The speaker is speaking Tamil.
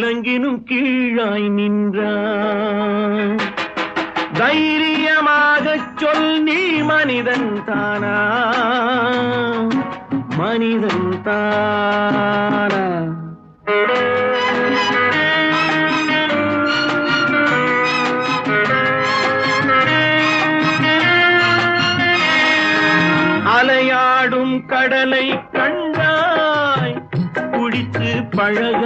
விலங்கினும் கீழாய் நின்றான். தைரியமாகச் சொல், நீ மனிதன் தானா? மனிதன் தானா? அலையாடும் கடலை கண்டாய், குடித்து பழக